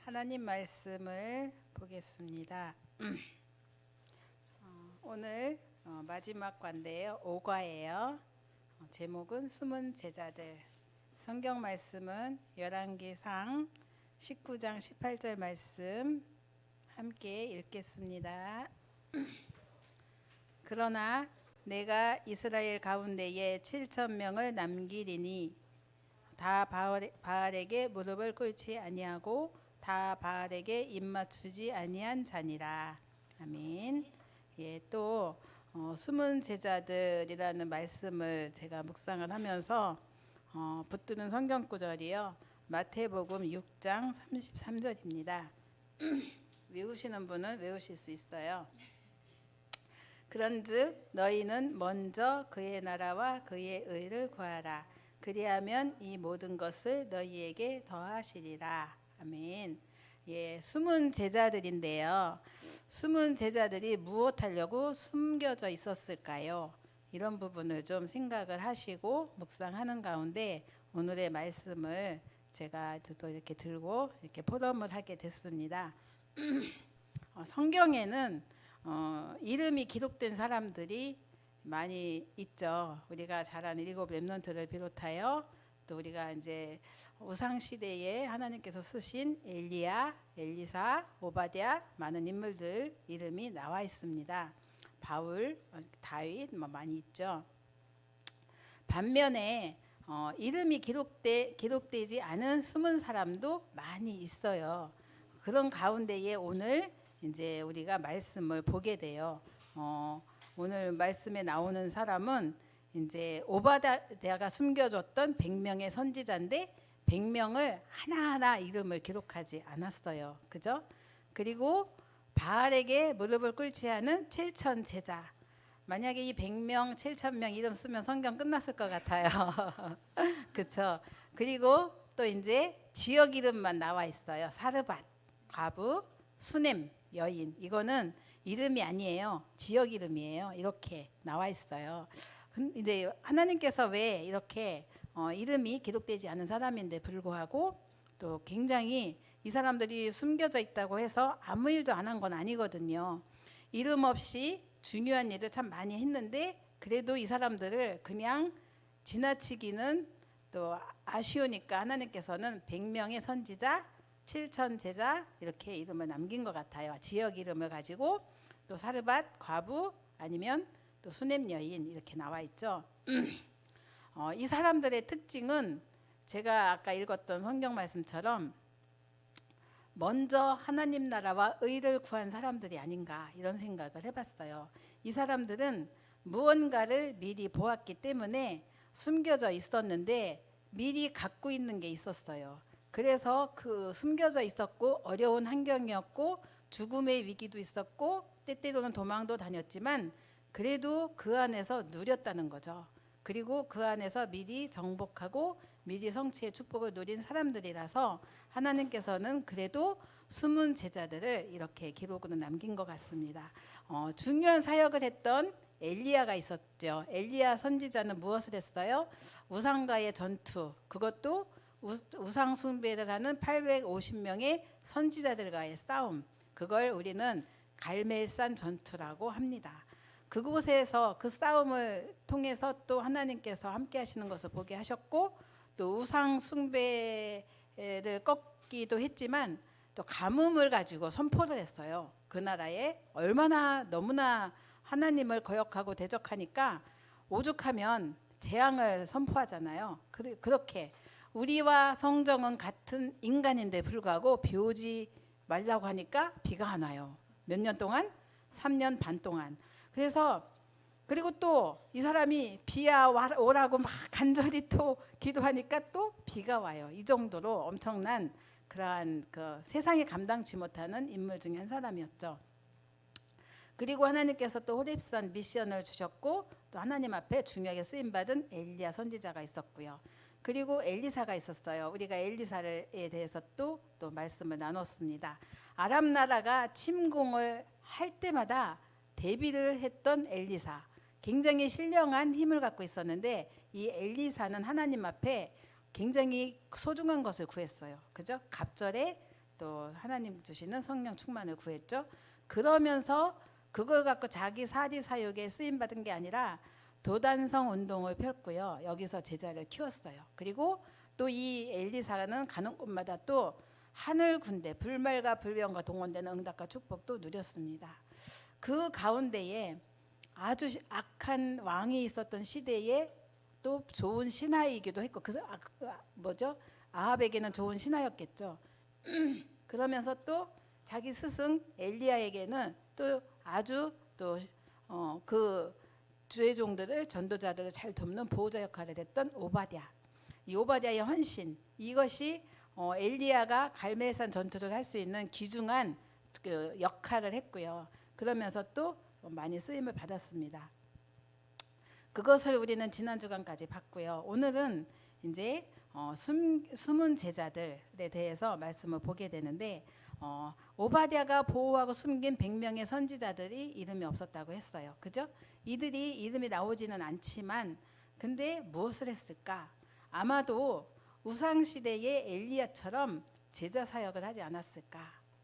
하나님 말씀을 보겠습니다. 오늘 마지막 관대요. 5과예요. 제목은 숨은 제자들. 성경 말씀은 열왕기상 19장 18절 말씀 함께 읽겠습니다. 그러나 내가 이스라엘 가운데에 7,000명을 남기리니 다 바알에게 무릎을 꿇지 아니하고 다 바알에게 입맞추지 아니한 자니라. 아멘. 예, 또 숨은 제자들이라는 말씀을 제가 묵상을 하면서 붙드는 성경 구절이요. 마태복음 6장 33절입니다. 외우시는 분은 외우실 수 있어요. 그런즉 너희는 먼저 그의 나라와 그의 의를 구하라. 그리하면 이 모든 것을 너희에게 더하시리라. 아멘. 예, 숨은 제자들인데요. 숨은 제자들이 무엇하려고 숨겨져 있었을까요? 이런 부분을 좀 생각을 하시고 묵상하는 가운데 오늘의 말씀을 제가 또 이렇게 들고 이렇게 포럼을 하게 됐습니다. 성경에는 이름이 기록된 사람들이 많이 있죠. 우리가 잘 아는 일곱 렘넌트를 비롯하여 또 우리가 이제 우상 시대에 하나님께서 쓰신 엘리야, 엘리사, 오바댜 많은 인물들 이름이 나와 있습니다. 바울, 다윗 많이 있죠. 반면에 이름이 기록되지 않은 숨은 사람도 많이 있어요. 그런 가운데에 오늘 이제 우리가 말씀을 보게 돼요. 오늘 말씀에 나오는 사람은 이제 오바댜가 숨겨줬던 100명의 선지자인데 100명을 하나하나 이름을 기록하지 않았어요. 그죠? 그리고 바알에게 무릎을 꿇지 않은 7천 제자. 만약에 이 100명, 7,000명 이름 쓰면 성경 끝났을 것 같아요. 그렇죠? 그리고 또 이제 지역 이름만 나와 있어요. 사르밧, 과부, 수넴, 여인. 이거는 이름이 아니에요. 지역 이름이에요. 이렇게 나와 있어요. 이제 하나님께서 왜 이렇게 이름이 기록되지 않은 사람인데 불구하고 또 굉장히 이 사람들이 숨겨져 있다고 해서 아무 일도 안 한 건 아니거든요. 이름 없이 중요한 일을 참 많이 했는데 그래도 이 사람들을 그냥 지나치기는 또 아쉬우니까 하나님께서는 100명의 선지자, 7천 제자 이렇게 이름을 남긴 것 같아요. 지역 이름을 가지고 또 사르밧, 과부 아니면 또 수넴 여인 이렇게 나와 있죠. 이 사람들의 특징은 제가 아까 읽었던 성경 말씀처럼 먼저 하나님 나라와 의를 구한 사람들이 아닌가 이런 생각을 해봤어요. 이 사람들은 무언가를 미리 보았기 때문에 숨겨져 있었는데 미리 갖고 있는 게 있었어요. 그래서 그 숨겨져 있었고 어려운 환경이었고 죽음의 위기도 있었고 때때로는 도망도 다녔지만 그래도 그 안에서 누렸다는 거죠. 그리고 그 안에서 미리 정복하고 미리 성취의 축복을 누린 사람들이라서 하나님께서는 그래도 숨은 제자들을 이렇게 기록으로 남긴 것 같습니다. 중요한 사역을 했던 엘리야가 있었죠. 엘리야 선지자는 무엇을 했어요? 우상과의 전투, 그것도 우상 숭배를 하는 850명의 선지자들과의 싸움, 그걸 우리는 갈멜산 전투라고 합니다. 그곳에서 그 싸움을 통해서 또 하나님께서 함께 하시는 것을 보게 하셨고 또 우상 숭배를 꺾기도 했지만 또 가뭄을 가지고 선포를 했어요. 그 나라에 얼마나 너무나 하나님을 거역하고 대적하니까 오죽하면 재앙을 선포하잖아요. 그렇게 우리와 성정은 같은 인간인데 불구하고 비 오지 말라고 하니까 비가 안 와요. 몇 년 동안? 3년 반 동안. 그래서 그리고 또 이 사람이 비야 오라고 막 간절히 또 기도하니까 또 비가 와요. 이 정도로 엄청난 그러한 그 세상에 감당치 못하는 인물 중에 한 사람이었죠. 그리고 하나님께서 또 호렙산 미션을 주셨고 또 하나님 앞에 중요하게 쓰임받은 엘리야 선지자가 있었고요. 그리고 엘리사가 있었어요. 우리가 엘리사에 대해서 또 말씀을 나눴습니다. 아람 나라가 침공을 할 때마다 대비를 했던 엘리사, 굉장히 신령한 힘을 갖고 있었는데 이 엘리사는 하나님 앞에 굉장히 소중한 것을 구했어요. 그죠? 갑절에 또 하나님 주시는 성령 충만을 구했죠. 그러면서 그걸 갖고 자기 사리 사욕에 쓰임 받은 게 아니라 도단성 운동을 펼고요. 여기서 제자를 키웠어요. 그리고 또 이 엘리사는 가는 곳마다 또 하늘 군대 불말과 불병과 동원되는 응답과 축복도 누렸습니다. 그 가운데에 아주 악한 왕이 있었던 시대에 또 좋은 신하이기도 했고 아합에게는 좋은 신하였겠죠. 그러면서 또 자기 스승 엘리야에게는 또 아주 또 그 주의 종들을 전도자들을 잘 돕는 보호자 역할을 했던 오바댜. 이 오바댜의 헌신 이것이 엘리야가 갈멜산 전투를 할 수 있는 귀중한 그 역할을 했고요. 그러면서 또 많이 쓰임을 받았습니다. 그것을 우리는 지난 주간까지 봤고요. 오늘은 이제 숨은 제자들에 대해서 말씀을 보게 되는데 오바댜가 보호하고 숨긴 100명의 선지자들이 이름이 없었다고 했어요. 그죠? 이들이 이름이 나오지는 않지만 근데 무엇을 했을까? 아마도 우상시대의 엘리야처럼 제자 사역을 하지 않았을까?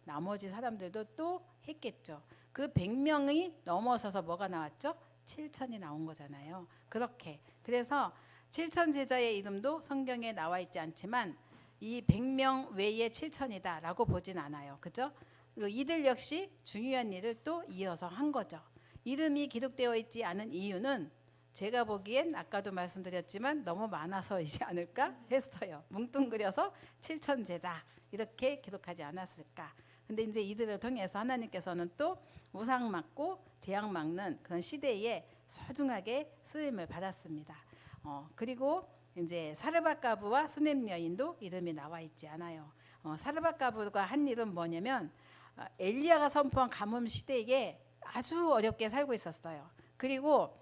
나머지 사람들도 또 했겠죠. 그 100명이 넘어서서 뭐가 나왔죠? 7천이 나온 거잖아요. 그렇게 그래서 7천 제자의 이름도 성경에 나와 있지 않지만 이 100명 외에 7천이다 라고 보진 않아요. 그죠? 이들 역시 중요한 일을 또 이어서 한 거죠. 이름이 기록되어 있지 않은 이유는 제가 보기엔 아까도 말씀드렸지만 너무 많아서이지 않을까 했어요. 뭉뚱그려서 7천 제자 이렇게 기록하지 않았을까. 근데 이제 이들을 통해서 하나님께서는 또 우상 막고 재앙 막는 그런 시대에 소중하게 쓰임을 받았습니다. 그리고 이제 사르밧가브와 수넴 여인도 이름이 나와 있지 않아요. 사르밧가브가 한 일은 뭐냐면 엘리야가 선포한 가뭄 시대에 아주 어렵게 살고 있었어요. 그리고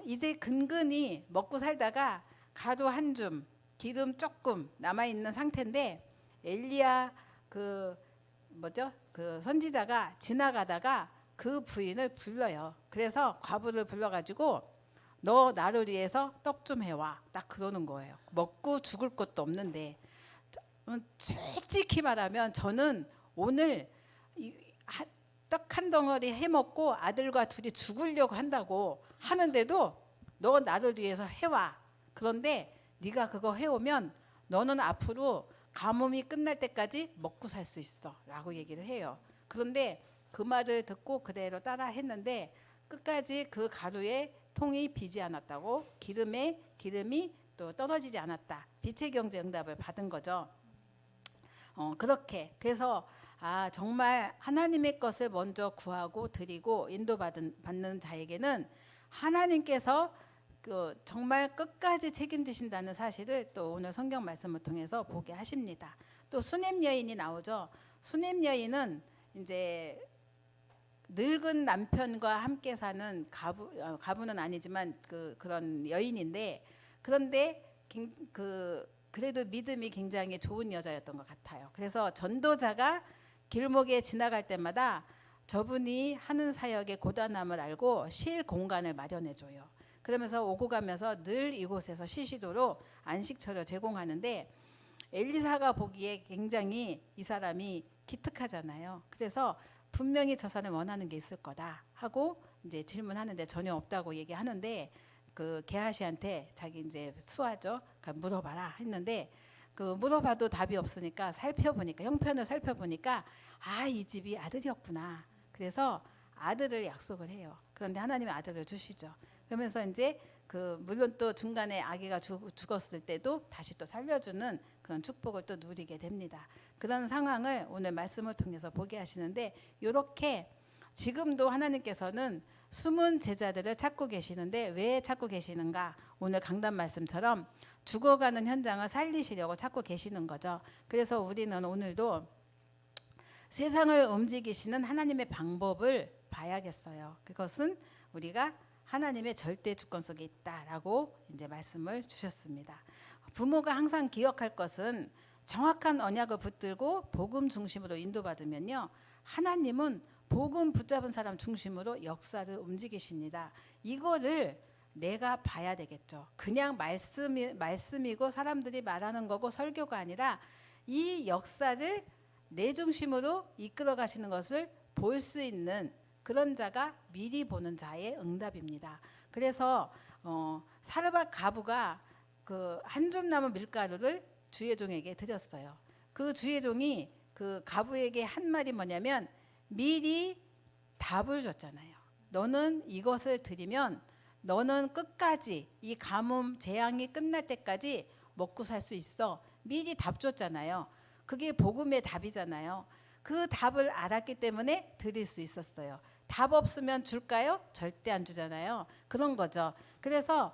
이제 근근히 먹고 살다가 가루 한 줌, 기름 조금 남아 있는 상태인데 엘리야 그 선지자가 지나가다가 그 부인을 불러요. 그래서 과부를 불러가지고 너 나를 위해서 떡 좀 해와. 딱 그러는 거예요. 먹고 죽을 것도 없는데 솔직히 말하면 저는 오늘 떡 한 덩어리 해먹고 아들과 둘이 죽으려고 한다고 하는데도 너 나를 위해서 해와. 그런데 네가 그거 해오면 너는 앞으로 가뭄이 끝날 때까지 먹고 살 수 있어 라고 얘기를 해요. 그런데 그 말을 듣고 그대로 따라 했는데 끝까지 그 가루에 통이 비지 않았다고 기름이 또 떨어지지 않았다. 빛의 경제 응답을 받은 거죠. 그렇게 그래서 정말 하나님의 것을 먼저 구하고 드리고 인도받는 자에게는 하나님께서 정말 끝까지 책임지신다는 사실을 또 오늘 성경 말씀을 통해서 보게 하십니다. 또 수넴 여인이 나오죠. 수넴 여인은 이제 늙은 남편과 함께 사는 가부는 아니지만 그런 여인인데 그런데 그래도 믿음이 굉장히 좋은 여자였던 것 같아요. 그래서 전도자가 길목에 지나갈 때마다 저분이 하는 사역의 고단함을 알고 쉴 공간을 마련해 줘요. 그러면서 오고 가면서 늘 이곳에서 쉬시도록 안식처를 제공하는데 엘리사가 보기에 굉장히 이 사람이 기특하잖아요. 그래서 분명히 저 사람이 원하는 게 있을 거다 하고 이제 질문하는데 전혀 없다고 얘기하는데 그 게하시한테 자기 이제 수하죠. 그러니까 물어봐라 했는데 그 물어봐도 답이 없으니까 형편을 살펴보니까 이 집이 아들이었구나. 그래서 아들을 약속을 해요. 그런데 하나님이 아들을 주시죠. 그러면서 이제 물론 또 중간에 아기가 죽었을 때도 다시 또 살려주는 그런 축복을 또 누리게 됩니다. 그런 상황을 오늘 말씀을 통해서 보게 하시는데 이렇게 지금도 하나님께서는 숨은 제자들을 찾고 계시는데 왜 찾고 계시는가? 오늘 강단 말씀처럼 죽어가는 현장을 살리시려고 찾고 계시는 거죠. 그래서 우리는 오늘도 세상을 움직이시는 하나님의 방법을 봐야겠어요. 그것은 우리가 하나님의 절대 주권 속에 있다라고 이제 말씀을 주셨습니다. 부모가 항상 기억할 것은 정확한 언약을 붙들고 복음 중심으로 인도받으면요. 하나님은 복음 붙잡은 사람 중심으로 역사를 움직이십니다. 이거를 내가 봐야 되겠죠. 그냥 말씀이고 사람들이 말하는 거고 설교가 아니라 이 역사를 내 중심으로 이끌어 가시는 것을 볼 수 있는 그런 자가 미리 보는 자의 응답입니다. 그래서 사르밧 가부가 그 한 줌 남은 밀가루를 주의 종에게 드렸어요. 그 주의 종이 그 가부에게 한 말이 뭐냐면 미리 답을 줬잖아요. 너는 이것을 드리면 너는 끝까지 이 가뭄 재앙이 끝날 때까지 먹고 살 수 있어. 미리 답 줬잖아요. 그게 복음의 답이잖아요. 그 답을 알았기 때문에 드릴 수 있었어요. 답 없으면 줄까요? 절대 안 주잖아요. 그런 거죠. 그래서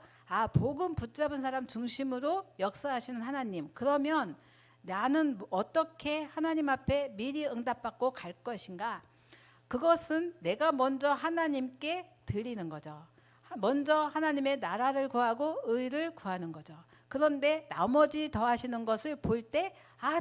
복음 붙잡은 사람 중심으로 역사하시는 하나님. 그러면 나는 어떻게 하나님 앞에 미리 응답받고 갈 것인가? 그것은 내가 먼저 하나님께 드리는 거죠. 먼저 하나님의 나라를 구하고 의를 구하는 거죠. 그런데 나머지 더하시는 것을 볼 때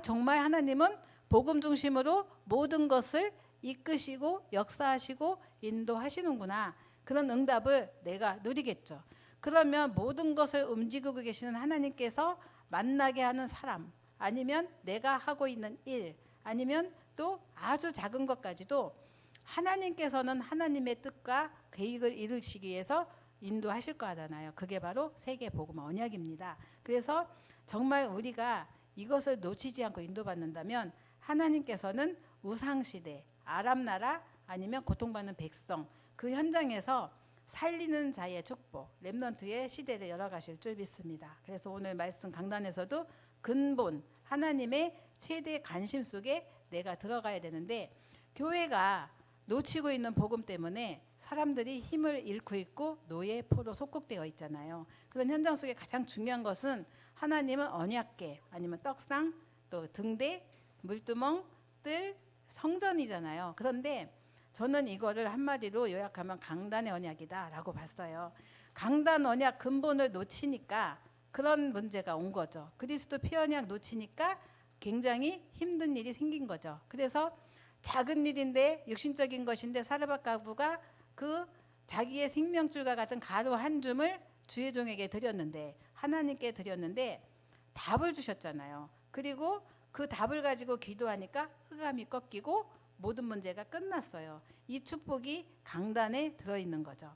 정말 하나님은 복음 중심으로 모든 것을 이끄시고 역사하시고 인도하시는구나. 그런 응답을 내가 누리겠죠. 그러면 모든 것을 움직이고 계시는 하나님께서 만나게 하는 사람, 아니면 내가 하고 있는 일, 아니면 또 아주 작은 것까지도 하나님께서는 하나님의 뜻과 계획을 이루시기 위해서 인도하실 거잖아요. 그게 바로 세계 복음 언약입니다. 그래서 정말 우리가 이것을 놓치지 않고 인도받는다면 하나님께서는 우상시대, 아랍나라 아니면 고통받는 백성 그 현장에서 살리는 자의 축복, 렘넌트의 시대를 열어가실 줄 믿습니다. 그래서 오늘 말씀 강단에서도 근본 하나님의 최대 관심 속에 내가 들어가야 되는데 교회가 놓치고 있는 복음 때문에 사람들이 힘을 잃고 있고 노예 포로 속국되어 있잖아요. 그런 현장 속에 가장 중요한 것은 하나님은 언약궤 아니면 떡상 또 등대 물두멍 뜰 성전이잖아요. 그런데 저는 이거를 한마디로 요약하면 강단의 언약이다라고 봤어요. 강단 언약 근본을 놓치니까 그런 문제가 온 거죠. 그리스도 피언약 놓치니까 굉장히 힘든 일이 생긴 거죠. 그래서 작은 일인데 육신적인 것인데 사르밧 가부가 그 자기의 생명줄과 같은 가루 한 줌을 주의 종에게 드렸는데 하나님께 드렸는데 답을 주셨잖아요. 그리고 그 답을 가지고 기도하니까 흑암이 꺾이고 모든 문제가 끝났어요. 이 축복이 강단에 들어있는 거죠.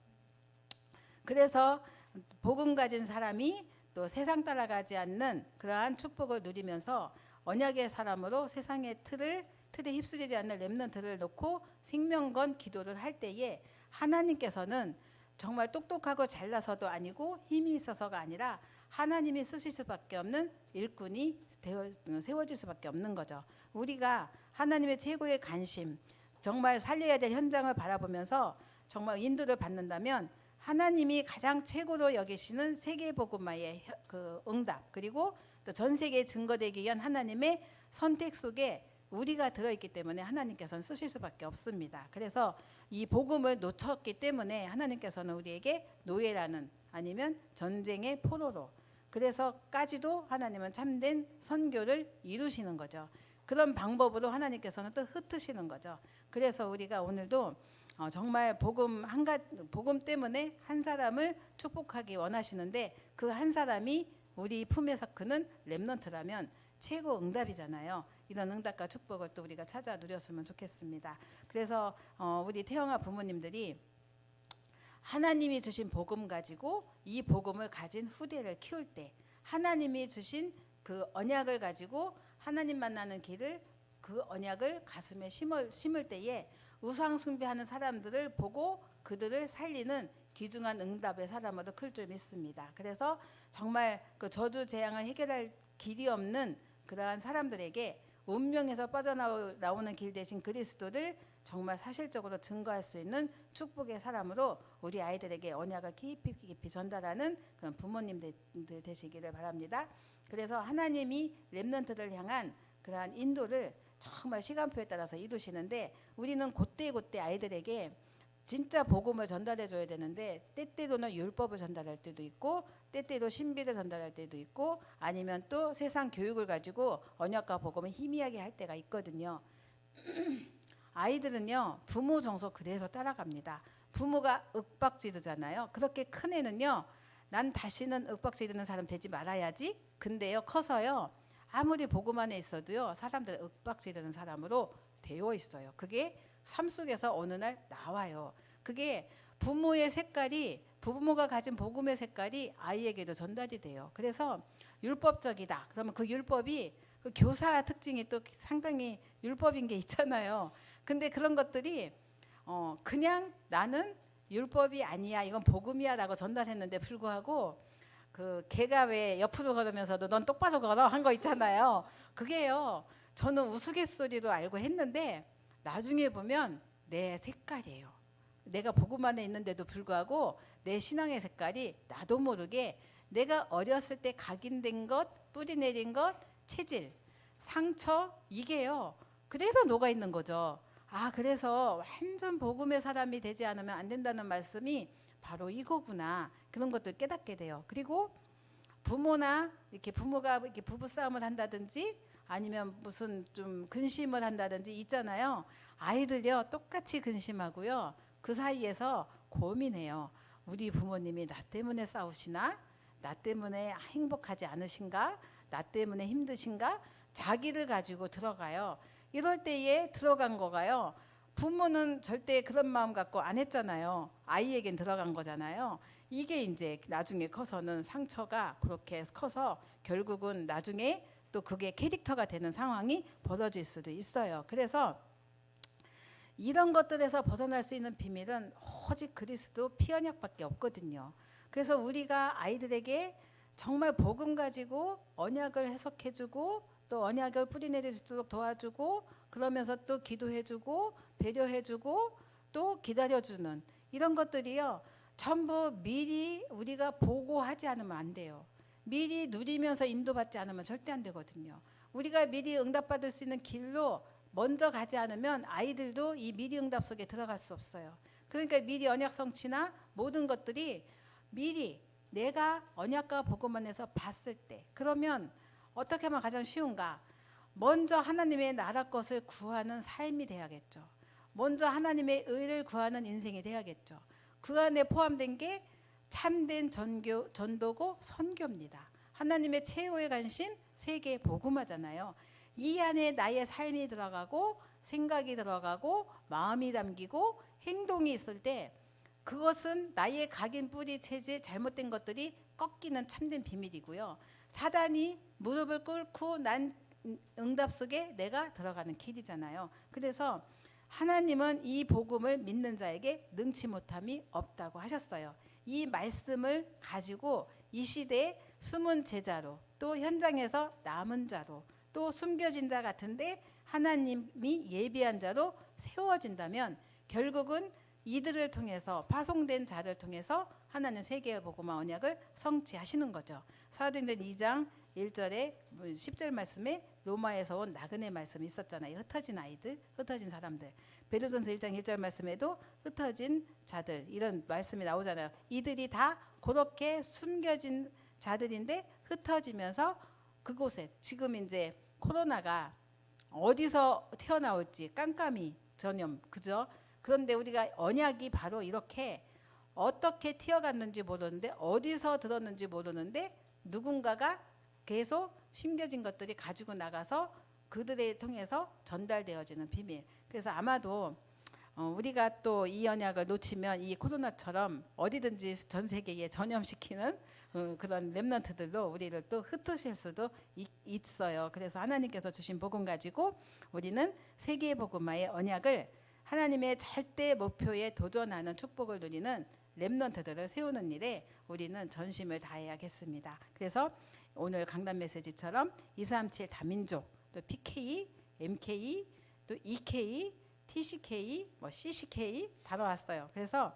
그래서 복음 가진 사람이 또 세상 따라가지 않는 그러한 축복을 누리면서 언약의 사람으로 세상의 틀에 휩쓸리지 않는 렘넌트를 놓고 생명건 기도를 할 때에 하나님께서는 정말 똑똑하고 잘나서도 아니고 힘이 있어서가 아니라 하나님이 쓰실 수밖에 없는 일꾼이 세워질 수밖에 없는 거죠. 우리가 하나님의 최고의 관심, 정말 살려야 될 현장을 바라보면서 정말 인도를 받는다면 하나님이 가장 최고로 여기시는 세계복음화의 그 응답, 그리고 또 전 세계에 증거되기 위한 하나님의 선택 속에 우리가 들어있기 때문에 하나님께서는 쓰실 수밖에 없습니다. 그래서 이 복음을 놓쳤기 때문에 하나님께서는 우리에게 노예라는 아니면 전쟁의 포로로, 그래서까지도 하나님은 참된 선교를 이루시는 거죠. 그런 방법으로 하나님께서는 또 흩으시는 거죠. 그래서 우리가 오늘도 정말 복음 때문에 한 사람을 축복하기 원하시는데 그 한 사람이 우리 품에서 크는 렘넌트라면 최고 응답이잖아요. 이런 응답과 축복을 또 우리가 찾아 누렸으면 좋겠습니다. 그래서 우리 태영아 부모님들이 하나님이 주신 복음 가지고 이 복음을 가진 후대를 키울 때 하나님이 주신 그 언약을 가지고 하나님 만나는 길을 그 언약을 가슴에 심을 때에 우상 숭배하는 사람들을 보고 그들을 살리는 귀중한 응답의 사람으로 클 줄 믿습니다. 그래서 정말 그 저주 재앙을 해결할 길이 없는 그러한 사람들에게 운명에서 빠져나오는 길 대신 그리스도를 정말 사실적으로 증거할 수 있는 축복의 사람으로 우리 아이들에게 언약을 깊이 전달하는 그런 부모님들 되시기를 바랍니다. 그래서 하나님이 렘넌트를 향한 그러한 인도를 정말 시간표에 따라서 이루시는데 우리는 그때 아이들에게 진짜 복음을 전달해 줘야 되는데 때때로는 율법을 전달할 때도 있고 때때로 신비를 전달할 때도 있고 아니면 또 세상 교육을 가지고 언약과 복음을 희미하게 할 때가 있거든요. 아이들은요 부모 정서 그대로 따라갑니다. 부모가 윽박지르잖아요. 그렇게 큰 애는요 난 다시는 윽박지르는 사람 되지 말아야지. 근데요 커서요 아무리 복음 안에 있어도요, 사람들 윽박지르는 사람으로 되어 있어요. 그게 삶 속에서 어느 날 나와요. 그게 부모의 색깔이, 부모가 가진 복음의 색깔이 아이에게도 전달이 돼요. 그래서 율법적이다. 그러면 그 율법이 그 교사 특징이 또 상당히 율법인 게 있잖아요. 근데 그런 것들이 그냥 나는 율법이 아니야, 이건 복음이야라고 전달했는데 불구하고 그 개가 왜 옆으로 걸으면서도 넌 똑바로 걸어 한 거 있잖아요. 그게요, 저는 우스갯소리로 알고 했는데 나중에 보면 내 색깔이에요. 내가 복음 안에 있는데도 불구하고 내 신앙의 색깔이 나도 모르게 내가 어렸을 때 각인된 것, 뿌리 내린 것, 체질, 상처, 이게요, 그래서 녹아 있는 거죠. 아, 그래서 완전 복음의 사람이 되지 않으면 안 된다는 말씀이 바로 이거구나. 그런 것들 깨닫게 돼요. 그리고 부모나 이렇게 부모가 이렇게 부부 싸움을 한다든지 아니면 무슨 좀 근심을 한다든지 있잖아요. 아이들요, 똑같이 근심하고요. 그 사이에서 고민해요. 우리 부모님이 나 때문에 싸우시나? 나 때문에 행복하지 않으신가? 나 때문에 힘드신가? 자기를 가지고 들어가요. 이럴 때에 들어간 거가요, 부모는 절대 그런 마음 갖고 안 했잖아요. 아이에겐 들어간 거잖아요. 이게 이제 나중에 커서는 상처가 그렇게 커서 결국은 나중에 또 그게 캐릭터가 되는 상황이 벌어질 수도 있어요. 그래서 이런 것들에서 벗어날 수 있는 비밀은 오직 그리스도 피 언약밖에 없거든요. 그래서 우리가 아이들에게 정말 복음 가지고 언약을 해석해주고 또 언약을 뿌리내릴 수 있도록 도와주고 그러면서 또 기도해주고 배려해주고 또 기다려주는 이런 것들이요, 전부 미리 우리가 보고하지 않으면 안 돼요. 미리 누리면서 인도받지 않으면 절대 안 되거든요. 우리가 미리 응답받을 수 있는 길로 먼저 가지 않으면 아이들도 이 미리 응답 속에 들어갈 수 없어요. 그러니까 미리 언약 성취나 모든 것들이 미리 내가 언약과 복음 안에서 봤을 때, 그러면 어떻게 하면 가장 쉬운가? 먼저 하나님의 나라 것을 구하는 삶이 돼야겠죠. 먼저 하나님의 의를 구하는 인생이 돼야겠죠. 그 안에 포함된 게 참된 전도고 선교입니다. 하나님의 최후의 관심 세계 복음화잖아요. 이 안에 나의 삶이 들어가고 생각이 들어가고 마음이 담기고 행동이 있을 때 그것은 나의 각인 뿌리 체질 잘못된 것들이 꺾이는 참된 비밀이고요. 사단이 무릎을 꿇고 난 응답 속에 내가 들어가는 길이잖아요. 그래서 하나님은 이 복음을 믿는 자에게 능치 못함이 없다고 하셨어요. 이 말씀을 가지고 이 시대에 숨은 제자로 또 현장에서 남은 자로 또 숨겨진 자 같은데 하나님이 예비한 자로 세워진다면 결국은 이들을 통해서 파송된 자를 통해서 하나님 세계의 복음화 언약을 성취하시는 거죠. 사도행전 2장 1절에 10절 말씀에 로마에서 온 나그네 말씀이 있었잖아요. 흩어진 아이들, 흩어진 사람들. 베드로전서 1장 1절 말씀에도 흩어진 자들 이런 말씀이 나오잖아요. 이들이 다 그렇게 숨겨진 자들인데 흩어지면서 그곳에 지금 이제 코로나가 어디서 튀어나올지 깜깜이 전염, 그죠? 그런데 우리가 언약이 바로 이렇게 어떻게 튀어갔는지 모르는데 어디서 들었는지 모르는데 누군가가 계속 심겨진 것들이 가지고 나가서 그들에 통해서 전달되어지는 비밀. 그래서 아마도 우리가 또 이 언약을 놓치면 이 코로나처럼 어디든지 전 세계에 전염시키는 그런 렘넌트들로 우리를 또 흩으실 수도 있어요. 그래서 하나님께서 주신 복음 가지고 우리는 세계 복음화의 언약을 하나님의 절대 목표에 도전하는 축복을 누리는 렘넌트들을 세우는 일에 우리는 전심을 다해야겠습니다. 그래서 오늘 강단 메시지처럼 237 다민족, 또 PK, MK, 또 EK, TCK, CCK 다뤄왔어요. 그래서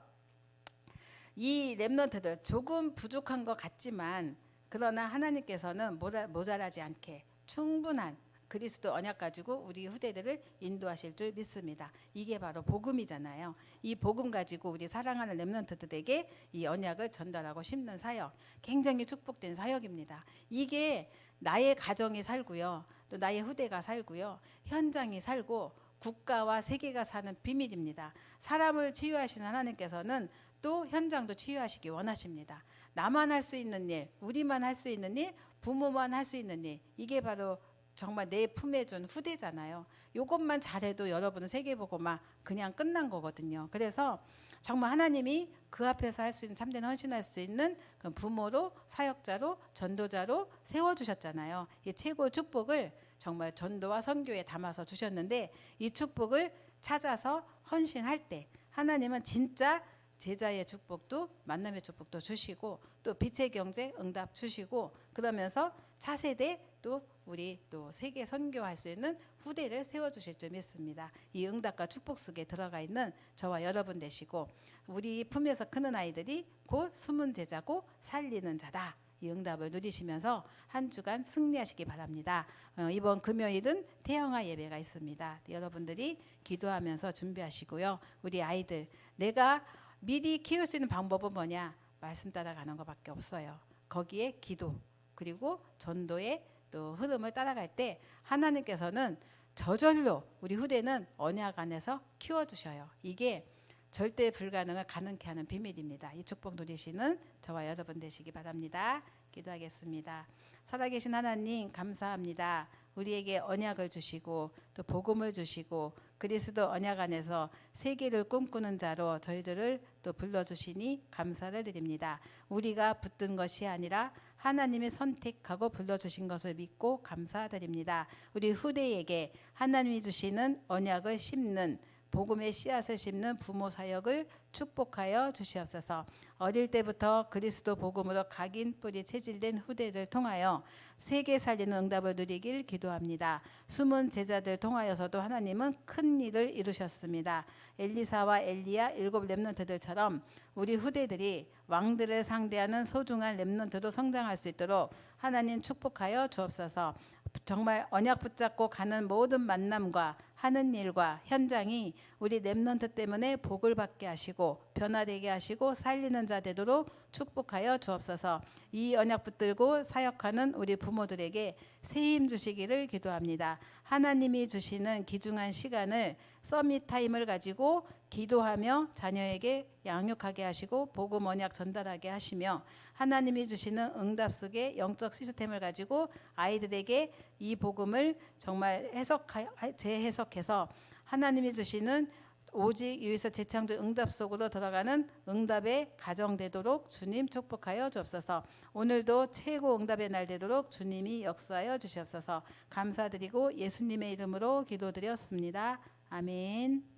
이 렘넌트들 조금 부족한 것 같지만 그러나 하나님께서는 모자라지 않게 충분한 그리스도 언약 가지고 우리 후대들을 인도하실 줄 믿습니다. 이게 바로 복음이잖아요. 이 복음 가지고 우리 사랑하는 렘넌트들에게 이 언약을 전달하고 심는 사역, 굉장히 축복된 사역입니다. 이게 나의 가정이 살고요, 또 나의 후대가 살고요, 현장이 살고 국가와 세계가 사는 비밀입니다. 사람을 치유하시는 하나님께서는 또 현장도 치유하시기 원하십니다. 나만 할 수 있는 일, 우리만 할 수 있는 일, 부모만 할 수 있는 일, 이게 바로 정말 내 품에 준 후대잖아요. 이것만 잘해도 여러분은 세계보고만 그냥 끝난 거거든요. 그래서 정말 하나님이 그 앞에서 할 수 있는 참된 헌신할 수 있는 그 부모로, 사역자로, 전도자로 세워주셨잖아요. 이 최고의 축복을 정말 전도와 선교에 담아서 주셨는데, 이 축복을 찾아서 헌신할 때 하나님은 진짜 제자의 축복도, 만남의 축복도 주시고, 또 빛의 경제 응답 주시고, 그러면서 차세대 또 우리 또 세계 선교할 수 있는 후대를 세워주실 줄 믿습니다. 이 응답과 축복 속에 들어가 있는 저와 여러분 되시고, 우리 품에서 크는 아이들이 곧 숨은 제자고 살리는 자다, 이 응답을 누리시면서 한 주간 승리하시기 바랍니다. 이번 금요일은 태영아 예배가 있습니다. 여러분들이 기도하면서 준비하시고요. 우리 아이들, 내가 미리 키울 수 있는 방법은 뭐냐? 말씀 따라가는 것밖에 없어요. 거기에 기도, 그리고 전도의 또 흐름을 따라갈 때 하나님께서는 저절로 우리 후대는 언약 안에서 키워주셔요. 이게 절대 불가능을 가능케 하는 비밀입니다. 이 축복 누리시는 저와 여러분 되시기 바랍니다. 기도하겠습니다. 살아계신 하나님, 감사합니다. 우리에게 언약을 주시고 또 복음을 주시고 그리스도 언약 안에서 세계를 꿈꾸는 자로 저희들을 또 불러주시니 감사를 드립니다. 우리가 붙든 것이 아니라 하나님이 선택하고 불러주신 것을 믿고 감사드립니다. 우리 후대에게 하나님이 주시는 언약을 심는, 복음의 씨앗을 심는 부모 사역을 축복하여 주시옵소서. 어릴 때부터 그리스도 복음으로 각인 뿌리 체질된 후대를 통하여 세계 살리는 응답을 누리길 기도합니다. 숨은 제자들 통하여서도 하나님은 큰 일을 이루셨습니다. 엘리사와 엘리야 7 렘넌트들처럼 우리 후대들이 왕들을 상대하는 소중한 렘넌트로 성장할 수 있도록 하나님 축복하여 주옵소서. 정말 언약 붙잡고 가는 모든 만남과 하는 일과 현장이 우리 렘넌트 때문에 복을 받게 하시고 변화되게 하시고 살리는 자 되도록 축복하여 주옵소서. 이 언약 붙들고 사역하는 우리 부모들에게 새 힘 주시기를 기도합니다. 하나님이 주시는 귀중한 시간을 서밋 타임을 가지고 기도하며 자녀에게 양육하게 하시고 복음 언약 전달하게 하시며, 하나님이 주시는 응답 속에 영적 시스템을 가지고 아이들에게 이 복음을 정말 재해석해서 하나님이 주시는 오직 유에서 재창조 응답 속으로 들어가는 응답의 가정 되도록 주님 축복하여 주옵소서. 오늘도 최고 응답의 날 되도록 주님이 역사하여 주시옵소서. 감사드리고 예수님의 이름으로 기도드렸습니다. 아멘.